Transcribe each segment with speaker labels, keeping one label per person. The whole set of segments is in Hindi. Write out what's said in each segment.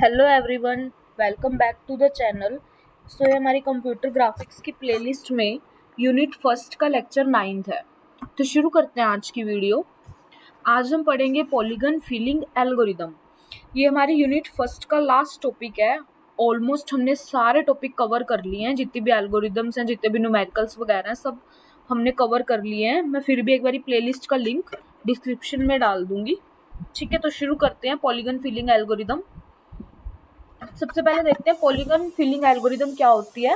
Speaker 1: Hello everyone, welcome back to the channel. ये हमारी कंप्यूटर ग्राफिक्स की प्लेलिस्ट में यूनिट फर्स्ट का लेक्चर 9th है। तो शुरू करते हैं आज की वीडियो। आज हम पढ़ेंगे पॉलीगन फिलिंग एल्गोरिदम। ये हमारी यूनिट फर्स्ट का लास्ट टॉपिक है। ऑलमोस्ट हमने सारे टॉपिक कवर कर लिए हैं, जितने भी एल्गोरिदम्स हैं, जितने भी न्यूमेरिकल्स वगैरह हैं, सब हमने कवर कर लिए हैं। मैं फिर भी एक बार प्लेलिस्ट का लिंक डिस्क्रिप्शन में डाल दूंगी। ठीक है, तो शुरू करते हैं पॉलीगन फिलिंग एल्गोरिदम। सबसे पहले देखते हैं पॉलीगन फिलिंग एल्गोरिदम क्या होती है।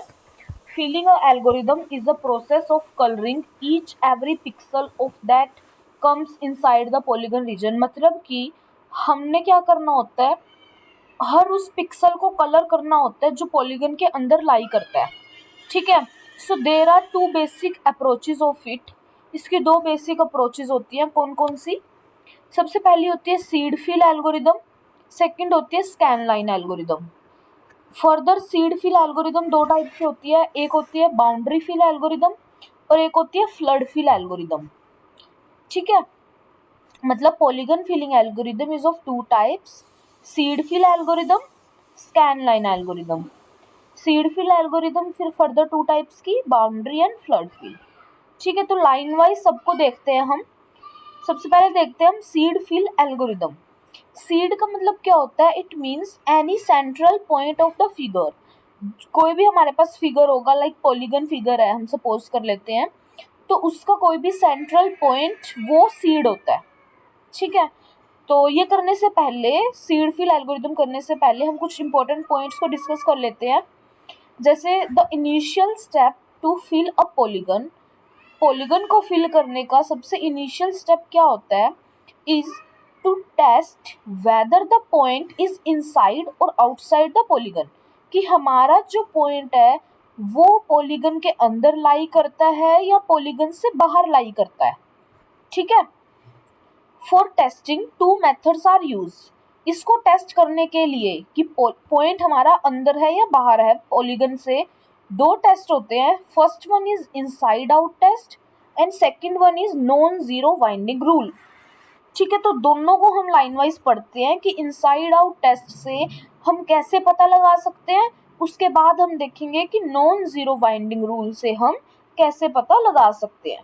Speaker 1: Filling algorithm is a process of colouring each every pixel of that comes inside the polygon region. मतलब कि हमने क्या करना होता है, हर उस पिक्सल को कलर करना होता है जो पॉलीगन के अंदर लाई करता है। ठीक है, so there are two basic approaches of it. इसकी दो बेसिक अप्रोचेज होती हैं। कौन कौन सी? सबसे पहली होती है सीड फिल एल्गोरिदम, सेकंड होती है scan line algorithm. Further seed fill algorithm दो टाइप की होती है, एक होती है बाउंड्री फिल एल्गोरिदम और एक होती है फ्लड फिल एल्गोरिदम। ठीक है, मतलब polygon filling algorithm is of two types, seed fill algorithm, scan line algorithm. Seed fill algorithm फिर फर्दर टू टाइप्स की, बाउंड्री एंड फ्लड फिल। ठीक है, तो लाइन वाइज सबको देखते हैं हम। सबसे पहले देखते हैं हम सीड फिल एल्गोरिदम। सीड का मतलब क्या होता है? It means any central point of the figure. कोई भी हमारे पास फिगर होगा, लाइक पॉलीगन फिगर है, हम सपोज कर लेते हैं, तो उसका कोई भी सेंट्रल पॉइंट वो सीड होता है। ठीक है, तो ये करने से पहले, सीड फिल एल्गोरिदम करने से पहले हम कुछ इंपॉर्टेंट पॉइंट्स को डिस्कस कर लेते हैं। जैसे the initial step to fill a polygon. Polygon को फिल करने का सबसे इनिशियल स्टेप क्या होता है? Is to test whether the point is inside और आउटसाइड द पॉलीगन। कि हमारा जो पॉइंट है वो पॉलीगन के अंदर लाई करता है या पॉलीगन से बाहर लाई करता है। ठीक है, for testing two methods are use. इसको टेस्ट करने के लिए कि पॉइंट हमारा अंदर है या बाहर है पॉलीगन से, दो टेस्ट होते हैं। First one is inside out test and second one is non zero winding rule. ठीक है, तो दोनों को हम लाइन वाइज पढ़ते हैं कि इनसाइड आउट टेस्ट से हम कैसे पता लगा सकते हैं, उसके बाद हम देखेंगे कि नॉन जीरो वाइंडिंग रूल से हम कैसे पता लगा सकते हैं।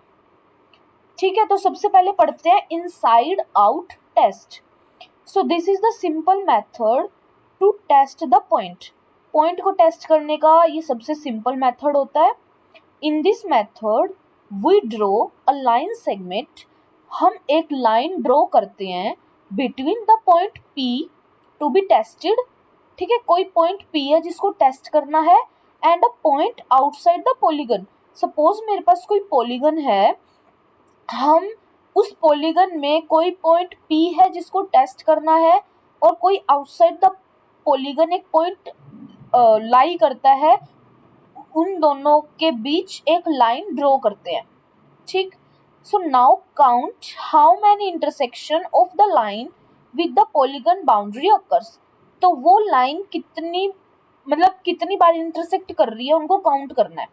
Speaker 1: ठीक है, तो सबसे पहले पढ़ते हैं inside out test. So this is the simple method to test the point. Point को टेस्ट करने का ये सबसे सिंपल मेथड होता है। In this method we draw a line segment. हम एक लाइन ड्रॉ करते हैं between the point P to be tested. ठीक है, कोई पॉइंट P है जिसको टेस्ट करना है, and a point outside the polygon. Suppose मेरे पास कोई पॉलीगन है, हम उस पॉलीगन में कोई पॉइंट P है जिसको टेस्ट करना है, और कोई आउटसाइड द पॉलीगन एक पॉइंट लाई करता है, उन दोनों के बीच एक लाइन ड्रॉ करते हैं। ठीक, so now count how many intersection of the line with the polygon boundary occurs. तो वो लाइन कितनी, मतलब कितनी बार इंटरसेक्ट कर रही है, उनको काउंट करना है।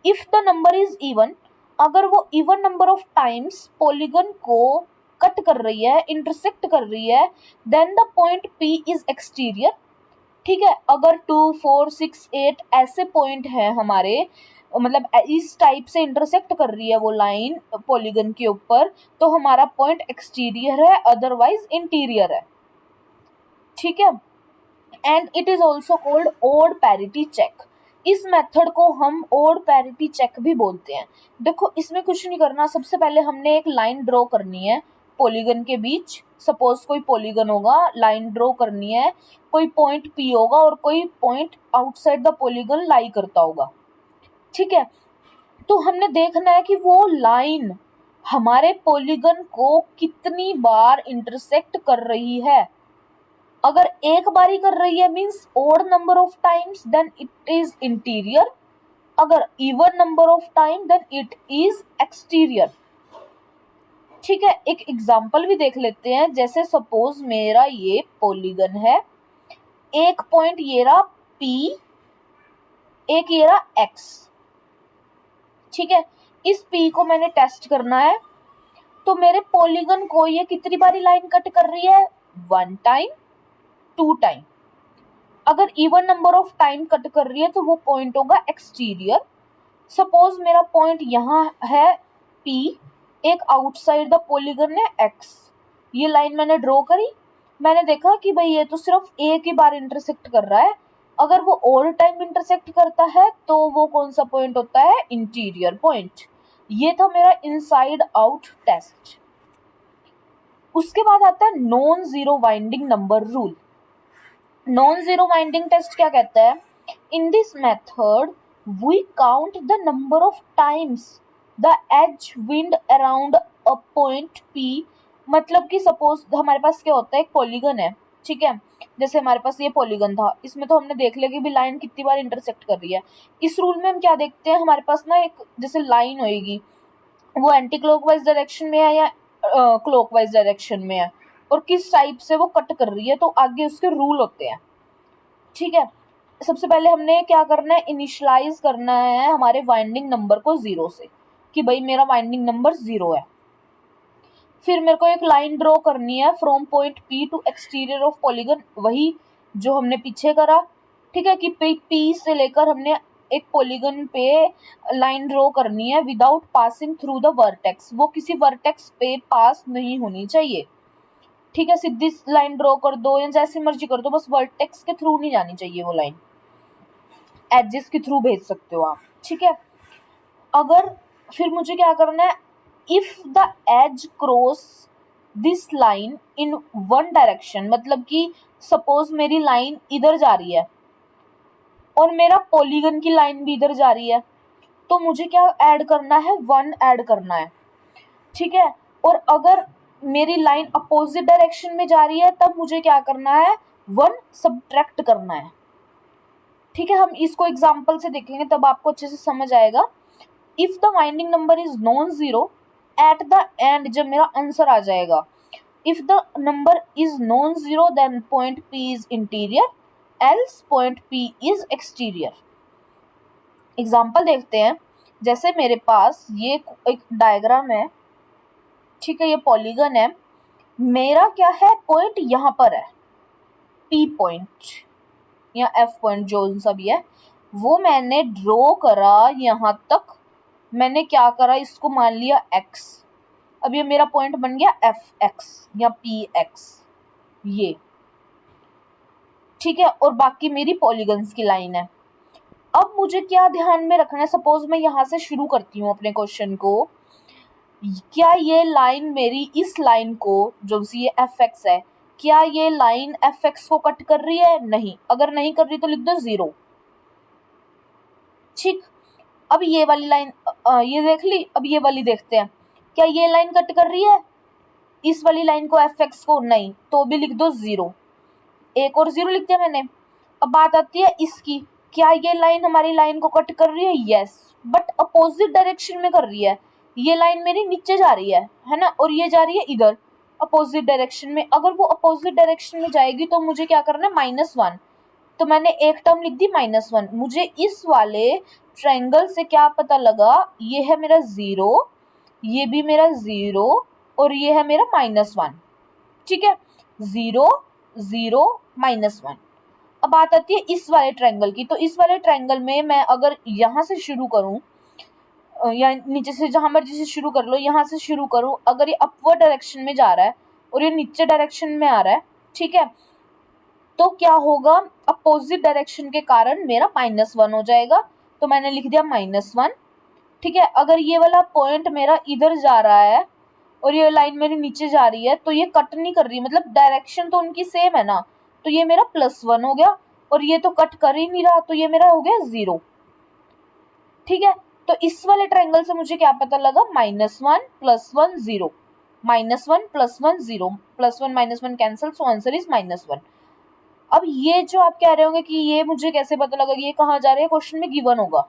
Speaker 1: If the number is even, अगर वो even number of times polygon को कट कर रही है, इंटरसेक्ट कर रही है, then the point P is exterior. ठीक है, अगर 2, 4, 6, 8 ऐसे पॉइंट हैं हमारे, मतलब इस टाइप से इंटरसेक्ट कर रही है वो लाइन पॉलीगन के ऊपर, तो हमारा पॉइंट एक्सटीरियर है, अदरवाइज इंटीरियर है। ठीक है, and it is also called odd parity check. इस मेथड को हम ओड पैरिटी चेक भी बोलते हैं। देखो, इसमें कुछ नहीं करना, सबसे पहले हमने एक लाइन ड्रॉ करनी है पॉलीगन के बीच। सपोज कोई पॉलीगन होगा, लाइन ड्रॉ करनी है, कोई पॉइंट P होगा और कोई पॉइंट आउटसाइड द पॉलीगन लाई करता होगा। ठीक है, तो हमने देखना है कि वो लाइन हमारे पॉलीगन को कितनी बार इंटरसेक्ट कर रही है। अगर एक बार ही कर रही है means odd number of times, then it is interior. अगर even number of time, then it is exterior. ठीक है, एक एग्जांपल भी देख लेते हैं। जैसे सपोज मेरा ये पॉलीगन है, एक पॉइंट ये रहा P, एक ये रहा X। ठीक है, इस P को मैंने टेस्ट करना है, तो मेरे पॉलीगन को ये कितनी बारी लाइन कट कर रही है? 1 टाइम। 2 टाइम। अगर even number of time cut कर रही है तो वो पॉइंट होगा एक्सटीरियर। सपोज मेरा पॉइंट यहाँ है P, एक आउटसाइड द पॉलीगन है X। ये लाइन मैंने ड्रॉ करी, मैंने देखा कि भाई ये तो सिर्फ एक ही बार इंटरसेक्ट कर रहा है। अगर वो और टाइम इंटरसेक्ट करता है तो वो कौन सा पॉइंट होता है? Interior point. ये था मेरा इनसाइड आउट टेस्ट। उसके बाद आता है non zero winding number rule. Non zero winding test क्या कहता है? In this method we count the number of times the edge wind around a point P। मतलब कि सपोज हमारे पास क्या होता है, एक पॉलीगन है, ठीक है, जैसे हमारे पास ये पॉलीगन था, इसमें तो हमने देख लिया कि भी लाइन कितनी बार इंटरसेक्ट कर रही है। इस रूल में हम क्या देखते हैं, हमारे पास ना एक जैसे लाइन होएगी, वो एंटी क्लॉकवाइज डायरेक्शन में है या क्लॉकवाइज डायरेक्शन में है, और किस टाइप से वो कट कर रही है, तो आगे उसके रूल होते हैं, ठीक है। सबसे पहले हमने क्या करना है, इनिशियलाइज करना है हमारे वाइंडिंग नंबर को 0 से, कि भाई मेरा वाइंडिंग नंबर 0 है। फिर मेरे को एक लाइन ड्रॉ करनी है from point P to exterior of polygon, वही जो हमने पीछे करा, ठीक है, कि P से लेकर हमने एक पॉलीगन पे लाइन ड्रॉ करनी है without passing through the vertex. वो किसी वर्टेक्स पे पास नहीं होनी चाहिए, ठीक है। सीधी लाइन ड्रॉ कर दो या जैसी मर्जी कर दो, बस वर्टेक्स के थ्रू नहीं जानी चाहिए वो लाइन, एडजेस के थ्रू भेज सकते हो आप, ठीक है। अगर फिर मुझे क्या करना है, if the edge cross this line in one direction, मतलब कि सपोज मेरी लाइन इधर जा रही है और मेरा पॉलीगन की लाइन भी इधर जा रही है, तो मुझे क्या ऐड करना है, 1 ऐड करना है, ठीक है। और अगर मेरी लाइन अपोजिट डायरेक्शन में जा रही है तब मुझे क्या करना है, 1 सब्ट्रैक्ट करना है, ठीक है। हम इसको एग्जांपल से देखेंगे तब आपको अच्छे से समझ आएगा। If the winding number is non zero at the end, जब मेरा आंसर आ जाएगा, if the number is non zero then point P is interior, else point P is exterior. Example देखते हैं, जैसे मेरे पास ये एक डायग्राम है, ठीक है, ये पॉलीगन है, मेरा क्या है, पॉइंट यहाँ पर है, P पॉइंट या F पॉइंट जो सा भी है, वो मैंने ड्रॉ करा यहाँ तक, मैंने क्या करा, इसको मान लिया X। अब ये मेरा पॉइंट बन गया FX या PX, ये ठीक है, और बाकी मेरी पॉलीगन्स की लाइन है। अब मुझे क्या ध्यान में रखना है, सपोज मैं यहाँ से शुरू करती हूँ अपने क्वेश्चन को, क्या ये लाइन मेरी इस लाइन को, जो ये FX है, क्या ये लाइन FX को कट कर रही है? नहीं। अगर नहीं कर रही तो लिख दो 0, ठीक। अब ये वाली लाइन ये देख ली, अब ये वाली देखते हैं, क्या ये लाइन कट कर रही है इस वाली लाइन को, FX को? नहीं, तो भी लिख दो 0, एक और 0 लिख दिया मैंने। अब बात आती है इसकी, क्या ये लाइन हमारी लाइन को कट कर रही है? यस, बट अपोजिट डायरेक्शन में कर रही है। ये लाइन मेरी नीचे जा रही है ना, और ये जा रही है इधर अपोजिट डायरेक्शन में। अगर वो अपोजिट डायरेक्शन में जाएगी तो मुझे क्या करना है, -1, तो मैंने एक टर्म लिख दी -1। मुझे इस वाले ट्रायंगल से क्या पता लगा, ये है मेरा 0, ये भी मेरा 0, और ये है मेरा -1, ठीक है, 0 0 -1। अब बात आती है इस वाले ट्रायंगल की, तो इस वाले ट्रायंगल में मैं अगर यहाँ से शुरू करूँ या नीचे से, जहां मर्जी से शुरू कर लो, यहाँ से शुरू करूँ, अगर ये अपवर्ड डायरेक्शन में जा रहा है और ये नीचे डायरेक्शन में आ रहा है, ठीक है, तो क्या होगा, अपोजिट डायरेक्शन के कारण मेरा -1 हो जाएगा, तो मैंने लिख दिया -1, ठीक है। अगर ये वाला पॉइंट मेरा इधर जा रहा है और ये लाइन मेरी नीचे जा रही है, तो ये कट नहीं कर रही, मतलब डायरेक्शन तो उनकी सेम है ना, तो ये मेरा +1 हो गया, और ये तो कट कर ही नहीं रहा, तो ये मेरा हो गया 0, ठीक है। तो इस वाले ट्रायंगल से मुझे क्या पता लगा, -1 +1 0, -1 +1 0, +1 -1 कैंसिल, सो आंसर इज -1। अब ये जो आप कह रहे होंगे कि ये मुझे कैसे पता लगा कि ये कहाँ जा रहे हैं, क्वेश्चन में गिवन होगा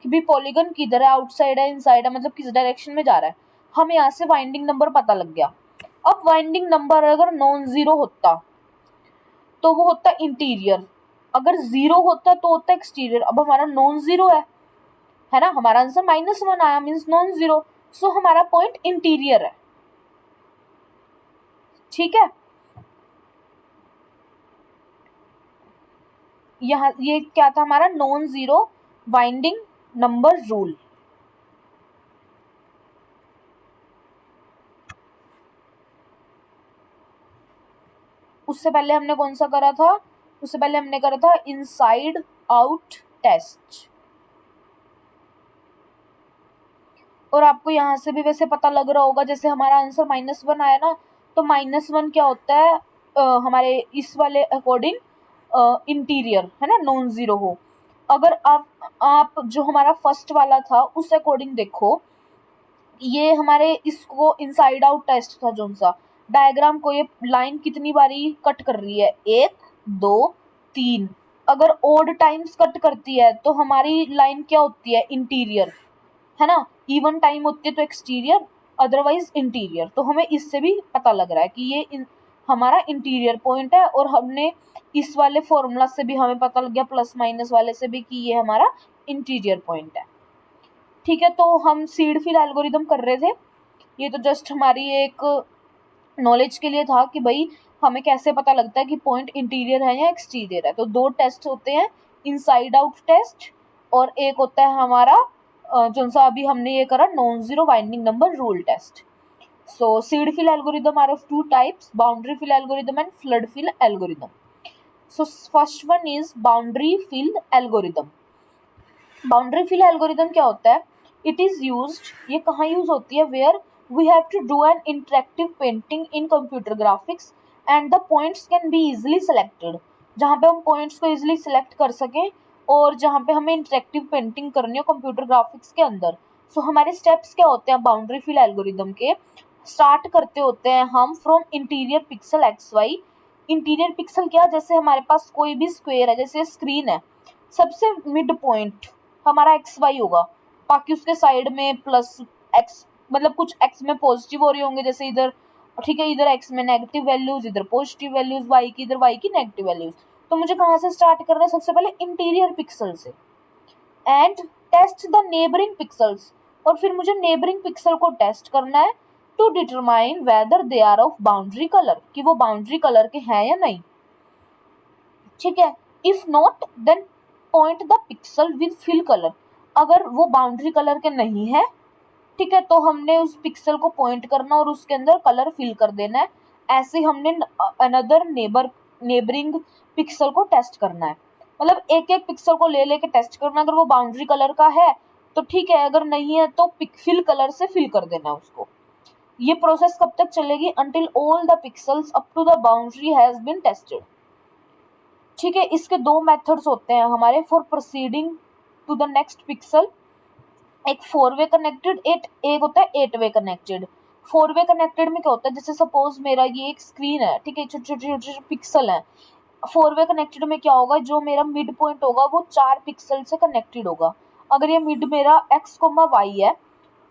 Speaker 1: कि भी पॉलीगन किधर है, आउटसाइड है, इनसाइड है, मतलब किस डायरेक्शन में जा रहा है। हमें यहाँ से वाइंडिंग नंबर पता लग गया। अब वाइंडिंग नंबर अगर नॉन जीरो होता तो वो होता इंटीरियर, अगर 0 होता तो होता एक्सटीरियर। अब हमारा नॉन जीरो है ना, हमारा आंसर -1 आया, मीन्स नॉन जीरो, सो हमारा पॉइंट इंटीरियर है, ठीक है। यहाँ ये क्या था हमारा, non zero winding number rule. उससे पहले हमने कौन सा करा था, उससे पहले हमने करा था इनसाइड आउट टेस्ट। और आपको यहाँ से भी वैसे पता लग रहा होगा, जैसे हमारा आंसर -1 आया ना, तो -1 क्या होता है हमारे इस वाले अकॉर्डिंग इंटीरियर है ना, नॉन जीरो हो। अगर आप जो हमारा फर्स्ट वाला था उस अकॉर्डिंग देखो, ये हमारे इसको इनसाइड आउट टेस्ट था जो सा डायग्राम को, ये लाइन कितनी बारी कट कर रही है, 1 2 3। अगर ओड टाइम्स कट करती है तो हमारी लाइन क्या होती है, इंटीरियर है ना, इवन टाइम होती है तो एक्सटीरियर, अदरवाइज इंटीरियर। तो हमें इससे भी पता लग रहा है कि ये हमारा इंटीरियर पॉइंट है, और हमने इस वाले फॉर्मूला से भी हमें पता लग गया, प्लस माइनस वाले से भी, कि ये हमारा इंटीरियर पॉइंट है। ठीक है, तो हम सीड फिल एल्गोरिदम कर रहे थे। ये तो जस्ट हमारी एक नॉलेज के लिए था कि भाई हमें कैसे पता लगता है कि पॉइंट इंटीरियर है या एक्सटीरियर है। तो 2 टेस्ट होते हैं, इनसाइड आउट टेस्ट, और एक होता है हमारा जो सा अभी हमने ये करा, non zero winding number rule test. So seed fill algorithm are of 2 types, boundary fill algorithm and flood fill algorithm. So first one is boundary fill algorithm. Boundary fill algorithm क्या होता है, इट इज यूज्ड, ये कहाँ यूज होती है, where we have to do an interactive painting in computer graphics and the points can be easily selected. जहाँ पे हम पॉइंट्स को इजिली सेलेक्ट कर सकें, और जहाँ पे हमें इंटरेक्टिव पेंटिंग करनी हो कंप्यूटर ग्राफिक्स के अंदर। सो हमारे स्टेप्स क्या होते हैं बाउंड्री फिल एल्गोरिदम के, स्टार्ट करते होते हैं हम from interior pixel x y. Interior pixel क्या, जैसे हमारे पास कोई भी स्क्वायर है, जैसे स्क्रीन है, सबसे मिड पॉइंट हमारा एक्स वाई होगा, बाकी उसके साइड में प्लस एक्स, मतलब कुछ एक्स में पॉजिटिव हो रहे होंगे, जैसे इधर, ठीक है, इधर एक्स में नेगेटिव वैल्यूज, इधर पॉजिटिव वैल्यूज, वाई की इधर वाई की नेगेटिव वैल्यूज। तो मुझे कहाँ से स्टार्ट करना है, सबसे पहले इंटीरियर पिक्सल से, and test the neighbouring pixels, और फिर मुझे नेबरिंग पिक्सल को टेस्ट करना है to determine whether they are of boundary colour, कि वो बाउंड्री कलर के हैं या नहीं। ठीक है, if not then point the pixel with fill colour. अगर वो बाउंड्री कलर के नहीं है, ठीक है, तो हमने उस पिक्सल को पॉइंट करना और उसके अंदर कलर फिल कर देना है। ऐसे हमने अनदर नेबरिंग पिक्सल को टेस्ट करना है, मतलब एक एक पिक्सल को ले लेके टेस्ट करना। अगर वो बाउंड्री कलर का है तो ठीक है, अगर नहीं है तो फिल कलर से फिल कर देना उसको। ये प्रोसेस कब तक चलेगी, until all the pixels up to the boundary has been tested. ठीक है, इसके 2 मेथड्स होते हैं हमारे for proceeding to the next pixel. एक 4 वे कनेक्टेड, एक होता है 8 वे कनेक्टेड। 4 वे कनेक्टेड में क्या होता है, जैसे सपोज मेरा ये एक स्क्रीन है, ठीक है, छोटे छोटे छोटे पिक्सल है। 4 वे कनेक्टेड में क्या होगा, जो मेरा मिड पॉइंट होगा वो 4 पिक्सल से कनेक्टेड होगा। अगर ये मिड मेरा एक्स कोमा वाई है,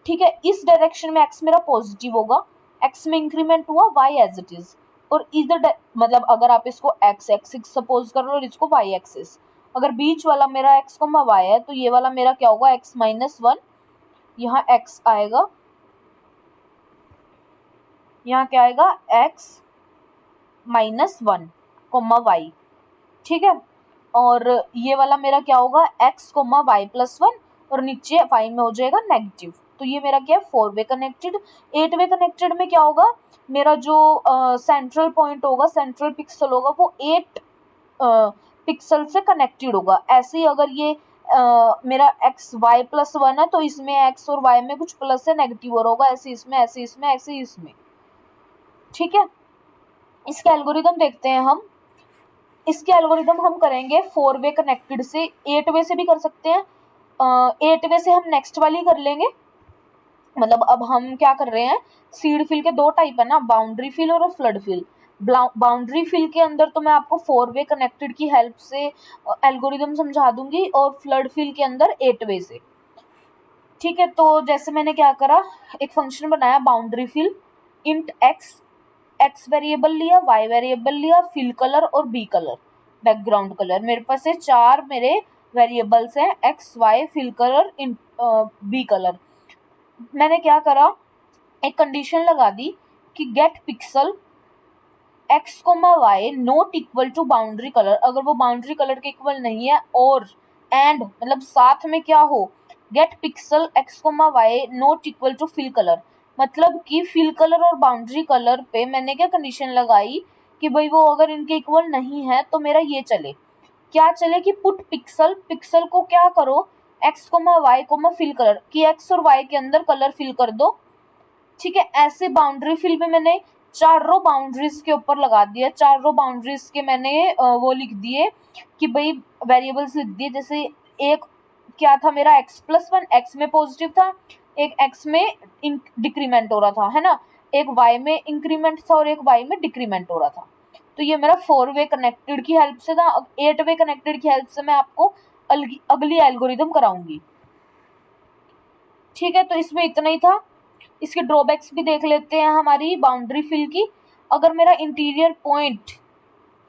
Speaker 1: ठीक है, इस डायरेक्शन में एक्स मेरा पॉजिटिव होगा, एक्स में इंक्रीमेंट हुआ, वाई एज इट इज। और इधर मतलब अगर आप इसको एक्स एक्सिस सपोज कर लो और इसको वाई एक्सिस, अगर बीच वाला मेरा एक्स कोमा वाई है, तो ये वाला मेरा क्या होगा, x-1, यहाँ x आएगा, यहाँ क्या आएगा, x-1 कोमा वाई। ठीक है, और ये वाला मेरा क्या होगा, x कोमा वाई प्लस 1, और नीचे y में हो जाएगा नेगेटिव। तो ये मेरा क्या है, 4 वे कनेक्टेड। 8 वे कनेक्टेड में क्या होगा, मेरा जो सेंट्रल पॉइंट होगा, सेंट्रल पिक्सल होगा, वो 8 पिक्सल से कनेक्टेड होगा। ऐसे ही अगर ये मेरा एक्स वाई प्लस 1 है, तो इसमें एक्स और वाई में कुछ प्लस है नेगेटिव और होगा, ऐसे इसमें, ऐसे इसमें, ऐसे इसमें। ठीक है, इसके एल्गोरिदम देखते हैं हम। इसके एल्गोरिदम हम करेंगे 4 वे कनेक्टेड से, 8 वे से भी कर सकते हैं। 8 वे से हम नेक्स्ट वाली कर लेंगे। मतलब अब हम क्या कर रहे हैं, सीड फिल के 2 टाइप है ना, बाउंड्री फिल और फ्लड फिल। बाउंड्री फिल के अंदर तो मैं आपको 4 वे कनेक्टेड की हेल्प से एल्गोरिदम समझा दूंगी, और फ्लड फिल के अंदर 8 वे से। ठीक है, तो जैसे मैंने क्या करा, एक फंक्शन बनाया boundary fill, int x variable लिया, वाई वेरिएबल लिया, फिल कलर और बी कलर, बैकग्राउंड कलर। मेरे पास है 4 मेरे वेरिएबल्स हैं, x y fill colour B colour. मैंने क्या करा, एक कंडीशन लगा दी कि get pixel x comma y not equal to boundary colour, अगर वो बाउंड्री कलर के इक्वल नहीं है, और एंड मतलब साथ में क्या हो, get pixel x comma y not equal to fill colour, मतलब कि फिल कलर और बाउंड्री कलर पे मैंने क्या कंडीशन लगाई कि भाई वो अगर इनके इक्वल नहीं है तो मेरा ये चले, क्या चले कि पुट पिक्सल, पिक्सल को क्या करो, x comma y comma fill colour, कि एक्स और वाई के अंदर कलर फिल कर दो। ठीक है, ऐसे बाउंड्री फिल में मैंने 4 रो बाउंड्रीज के ऊपर लगा दिया, 4 रो बाउंड्रीज के मैंने वो लिख दिए कि भाई वेरिएबल्स लिख दिए, जैसे एक क्या था मेरा x+1, x में पॉजिटिव था, एक x में डिक्रीमेंट हो रहा था, है ना, एक y में इंक्रीमेंट था और एक y में डिक्रीमेंट हो रहा था। तो ये मेरा 4 वे कनेक्टेड की हेल्प से था। अब 8 वे कनेक्टेड की हेल्प से मैं आपको अगली एल्गोरिदम कराऊंगी। ठीक है, तो इसमें इतना ही था। इसके ड्रॉबैक्स भी देख लेते हैं हमारी बाउंड्री फिल की। अगर मेरा इंटीरियर पॉइंट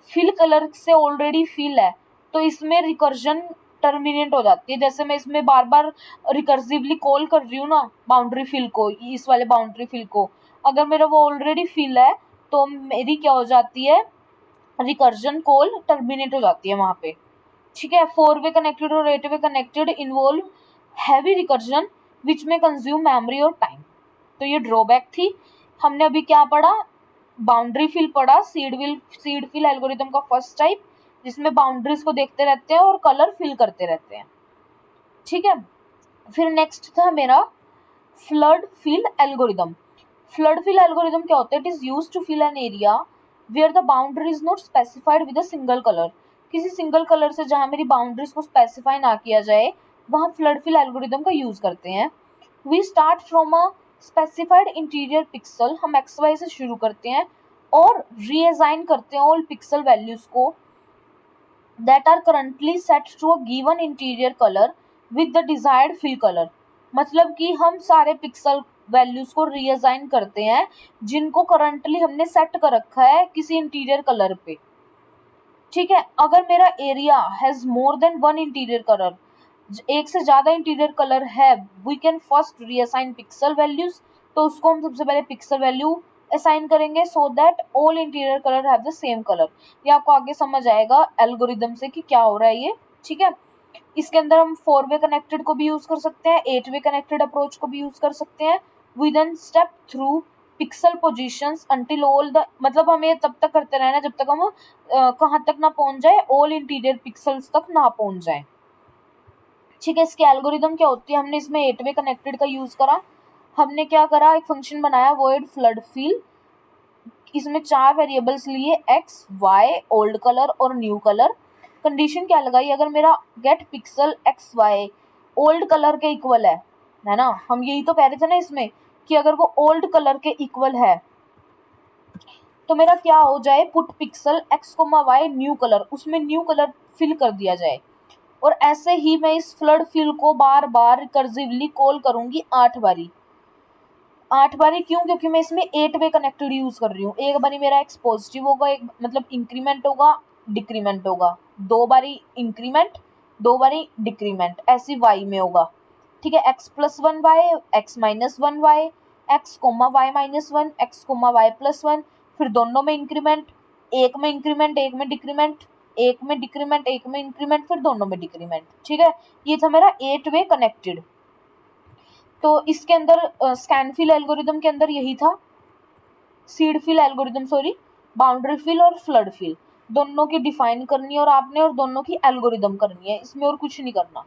Speaker 1: फिल कलर से ऑलरेडी फिल है तो इसमें रिकर्जन टर्मिनेट हो जाती है, जैसे मैं इसमें बार बार रिकर्सिवली कॉल कर रही हूँ ना बाउंड्री फिल को, इस वाले बाउंड्री फिल को, अगर मेरा वो ऑलरेडी फिल है तो मेरी क्या हो जाती है, रिकर्जन कॉल टर्मिनेट हो जाती है वहाँ पे। ठीक है, 4 वे कनेक्टेड और 8 वे कनेक्टेड इन्वॉल्व हैवी रिकर्जन विच में कंज्यूम मेमोरी और टाइम। तो ये ड्रॉबैक थी। हमने अभी क्या पढ़ा, बाउंड्री फिल पढ़ा, सीड फिल एल्गोरिथम का फर्स्ट टाइप, जिसमें बाउंड्रीज को देखते रहते हैं और कलर फिल करते रहते हैं। ठीक है, फिर नेक्स्ट था मेरा flood fill algorithm. Flood fill algorithm क्या होता है, it is used to fill an area where the boundary is not specified with a single colour. किसी सिंगल कलर से जहां मेरी बाउंड्रीज को स्पेसिफाई ना किया जाए वहां फ्लड फिल एल्गोरिथम का यूज करते हैं। We start from a specified interior pixel, हम एक्स वाई से शुरू करते हैं और रीअसाइन करते हैं ऑल पिक्सल वैल्यूज को that are currently set to a given interior color with the desired fill color। मतलब कि हम सारे पिक्सल वैल्यूज को रीअसाइन करते हैं जिनको करंटली हमने सेट कर रखा है किसी इंटीरियर कलर पे। ठीक है, अगर मेरा area has more than one interior colour, एक से ज्यादा इंटीरियर कलर है, we can first reassign pixel values, तो उसको हम सबसे पहले पिक्सल वैल्यू असाइन करेंगे so that all interior colour have the same colour. ये आपको आगे समझ आएगा एल्गोरिदम से कि क्या हो रहा है ये। ठीक है, इसके अंदर हम 4 वे कनेक्टेड को भी यूज कर सकते हैं, 8 वे कनेक्टेड अप्रोच को भी यूज कर सकते हैं। We then step through pixel positions until all the, मतलब हमें तब तक करते रहना जब तक हम कहाँ तक ना पहुंच जाए, ऑल इंटीरियर पिक्सल्स तक ना पहुंच जाए। ठीक है, इसकी एल्गोरिदम क्या होती है, हमने इसमें 8 वे कनेक्टेड का यूज करा। हमने क्या करा, एक फंक्शन बनाया वॉइड फ्लड फिल, इसमें 4 वेरिएबल्स लिए एक्स वाई ओल्ड कलर और न्यू कलर। कंडीशन क्या लगाई, अगर मेरा get pixel x y old colour के इक्वल है ना, हम यही तो कह रहे थे ना इसमें कि अगर वो ओल्ड कलर के इक्वल है तो मेरा क्या हो जाए, put pixel x comma y new colour, उसमें न्यू कलर फिल कर दिया जाए। और ऐसे ही मैं इस फ्लड फिल को बार बार रिकर्सिवली कॉल करूंगी 8 बारी। 8 बारी क्यों, क्योंकि मैं इसमें 8 वे कनेक्टेड यूज कर रही हूँ। एक बारी मेरा एक्स पॉजिटिव होगा, एक मतलब इंक्रीमेंट होगा, डिक्रीमेंट होगा, 2 बारी इंक्रीमेंट, 2 बारी डिक्रीमेंट, ऐसी वाई में होगा। ठीक है, x+1 y, x-1 y, x comma y minus one, x comma y plus one, फिर दोनों में इंक्रीमेंट, एक में इंक्रीमेंट एक में डिक्रीमेंट, एक में डिक्रीमेंट एक में इंक्रीमेंट, फिर दोनों में डिक्रीमेंट। ठीक है, ये था मेरा 8 वे कनेक्टेड। तो इसके अंदर स्कैन फिल एल्गोरिदम के अंदर यही था, seed fill algorithm sorry, boundary fill और फ्लड फिल दोनों की डिफाइन करनी है और आपने, और दोनों की एल्गोरिदम करनी है, इसमें और कुछ नहीं करना।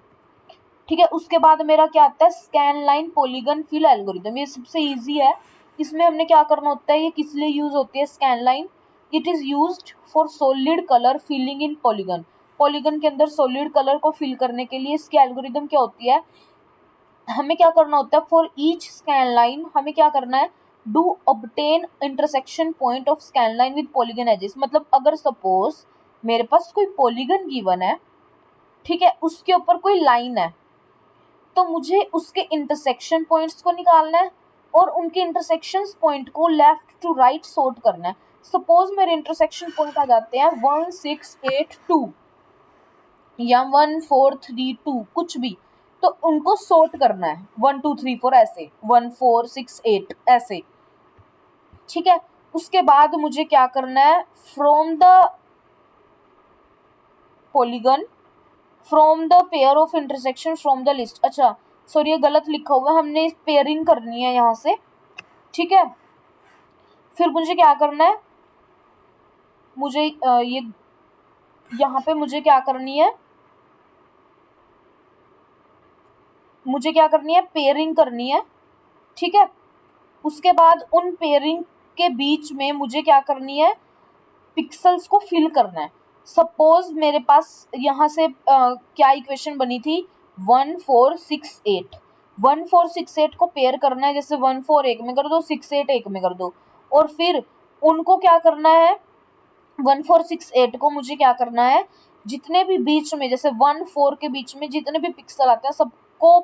Speaker 1: ठीक है, उसके बाद मेरा क्या आता है, scan line polygon fill algorithm, ये सबसे इजी है। इसमें हमने क्या करना होता है, ये किस लिए यूज होती है scan line, it is used for solid colour filling in polygon. Polygon के अंदर सॉलिड कलर को फिल करने के लिए इसकी एल्गोरिदम क्या होती है, हमें क्या करना होता है, फॉर ईच स्कैन लाइन हमें क्या करना है, do obtain intersection point of scan line with polygon edges. मतलब अगर सपोज मेरे पास कोई पॉलीगन गिवन है, ठीक है, उसके ऊपर कोई लाइन है, तो मुझे उसके इंटरसेक्शन पॉइंट्स को निकालना है और उनके इंटरसेक्शन पॉइंट को लेफ्ट टू राइट सॉर्ट करना है। सपोज मेरे इंटरसेक्शन पॉइंट आ जाते हैं 1682 या 1432 कुछ भी, तो उनको सॉर्ट करना है 1 2 3 4 ऐसे 1 4 6 8 ऐसे। ठीक है, उसके बाद मुझे क्या करना है, from the polygon, from the pair of intersection from the list. अच्छा सॉरी, ये गलत लिखा हुआ है, हमने पेयरिंग करनी है यहाँ से, ठीक है। फिर मुझे क्या करना है, मुझे ये यहाँ पे मुझे क्या करनी है, मुझे क्या करनी है, पेयरिंग करनी है, ठीक है। उसके बाद उन पेयरिंग के बीच में मुझे क्या करनी है, पिक्सल्स को फिल करना है। सपोज मेरे पास यहाँ से क्या इक्वेशन बनी थी, 1468, 1468 को पेयर करना है, जैसे 14 एक में कर दो, 68 एक में कर दो, और फिर उनको क्या करना है, 1468 को मुझे क्या करना है, जितने भी बीच में, जैसे 14 के बीच में जितने भी पिक्सल आते हैं सबको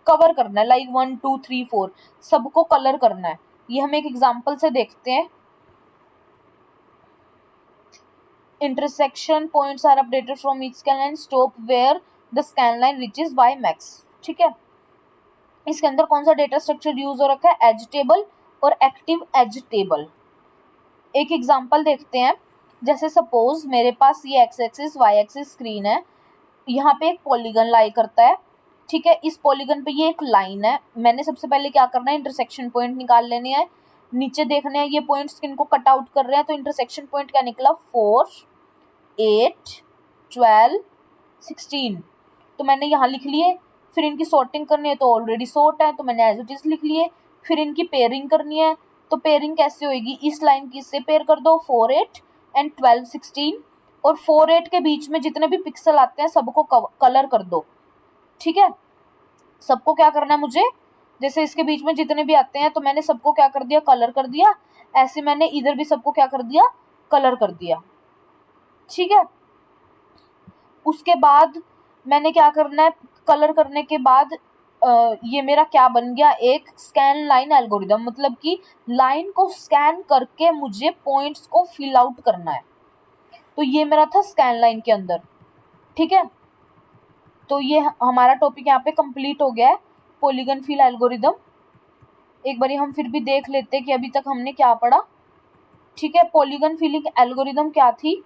Speaker 1: कवर करना है, लाइक 1 2 3 4 सबको कलर करना है। ये हम एक एग्जांपल से देखते हैं। Intersection points are updated from each scan line, stop where the scan line reaches y max, ठीक है। इसके अंदर कौन सा डेटा स्ट्रक्चर यूज हो रखा है, एज टेबल और एक्टिव एज टेबल। एक एग्जांपल देखते हैं, जैसे सपोज मेरे पास ये x axis y axis screen है, यहाँ पे एक पॉलीगन लाई करता है, ठीक है। इस पॉलीगन पे ये एक लाइन है, मैंने सबसे पहले क्या करना है, इंटरसेक्शन पॉइंट निकाल लेने हैं, नीचे देखने हैं ये पॉइंट्स किनको कट आउट कर रहे हैं, तो इंटरसेक्शन पॉइंट क्या निकला, 4 8 12 16, तो मैंने यहाँ लिख लिए। फिर इनकी सॉर्टिंग करनी है तो ऑलरेडी सॉर्ट है, तो मैंने एज इट इज लिख लिए। फिर इनकी पेयरिंग करनी है, तो पेयरिंग कैसे होएगी, इस लाइन की इससे पेयर कर दो, 4 8 एंड 12 16, और 4 8 के बीच में जितने भी पिक्सल आते हैं सबको कलर कर दो, ठीक है। सबको क्या करना है मुझे, जैसे इसके बीच में जितने भी आते हैं तो मैंने सबको क्या कर दिया, कलर कर दिया। ऐसे मैंने इधर भी सबको क्या कर दिया, कलर कर दिया, ठीक है। उसके बाद मैंने क्या करना है, कलर करने के बाद ये मेरा क्या बन गया, एक स्कैन लाइन एल्गोरिदम, मतलब कि लाइन को स्कैन करके मुझे पॉइंट्स को फिल आउट करना है। तो ये मेरा था स्कैन लाइन के अंदर, ठीक है। तो ये हमारा टॉपिक यहाँ पे कंप्लीट हो गया है, पॉलीगन फिल एल्गोरिदम। एक बारी हम फिर भी देख लेते हैं कि अभी तक हमने क्या पढ़ा, ठीक है। पॉलीगन फिलिंग एल्गोरिदम क्या थी,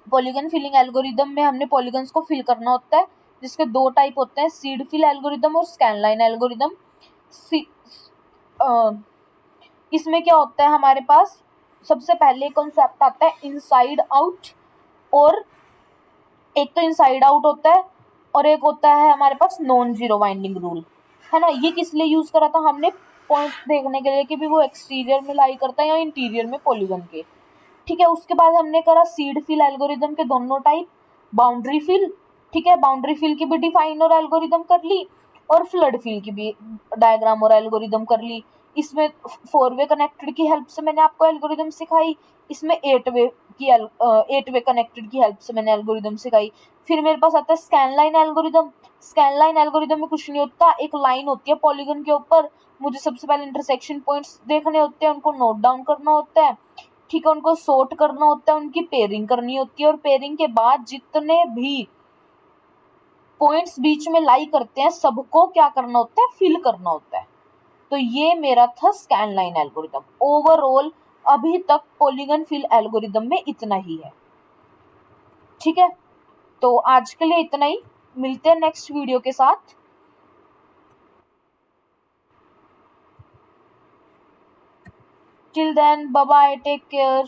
Speaker 1: पॉलीगन फिलिंग एल्गोरिदम में हमने पॉलीगन्स को फिल करना होता है, जिसके दो टाइप होते हैं, सीड फिल एल्गोरिदम और स्कैन लाइन एल्गोरिदम। इसमें क्या होता है, हमारे पास सबसे पहले कॉन्सेप्ट आता है इनसाइड आउट, और एक तो इनसाइड आउट होता है और एक होता है हमारे पास नॉन जीरो वाइंडिंग रूल, है ना। ये किस लिए यूज करा था हमने, पॉइंट्स देखने के लिए कि भी वो एक्सटीरियर में लाई करता है या इंटीरियर में पॉलीगन के, ठीक है। उसके बाद हमने करा सीड फिल एल्गोरिदम के दोनों टाइप, बाउंड्री फिल, ठीक है, बाउंड्री फिल की भी डिफाइन और एल्गोरिदम कर ली, और फ्लड फिल की भी डायग्राम और एल्गोरिदम कर ली। इसमें 4 वे कनेक्टेड की हेल्प से मैंने आपको एल्गोरिदम सिखाई, इसमें 8 वे की 8 वे कनेक्टेड की हेल्प से मैंने एल्गोरिदम सिखाई। फिर मेरे पास आता है scan line algorithm. Scan line algorithm में कुछ नहीं होता, एक लाइन होती है पॉलीगन के ऊपर, मुझे सबसे पहले इंटरसेक्शन पॉइंट्स देखने होते हैं, उनको नोट डाउन करना होता है, ठीक है, उनको सॉर्ट करना होता है, उनकी पेयरिंग करनी होती है, और पेयरिंग के बाद जितने भी पॉइंट्स बीच में लाई करते हैं सबको क्या करना होता है, फिल करना होता है। तो ये मेरा था स्कैन लाइन एल्गोरिदम। ओवरऑल अभी तक पॉलीगन फिल एल्गोरिदम में इतना ही है, ठीक है। तो आज के लिए इतना ही, मिलते हैं नेक्स्ट वीडियो के साथ। Till then bye bye, take care.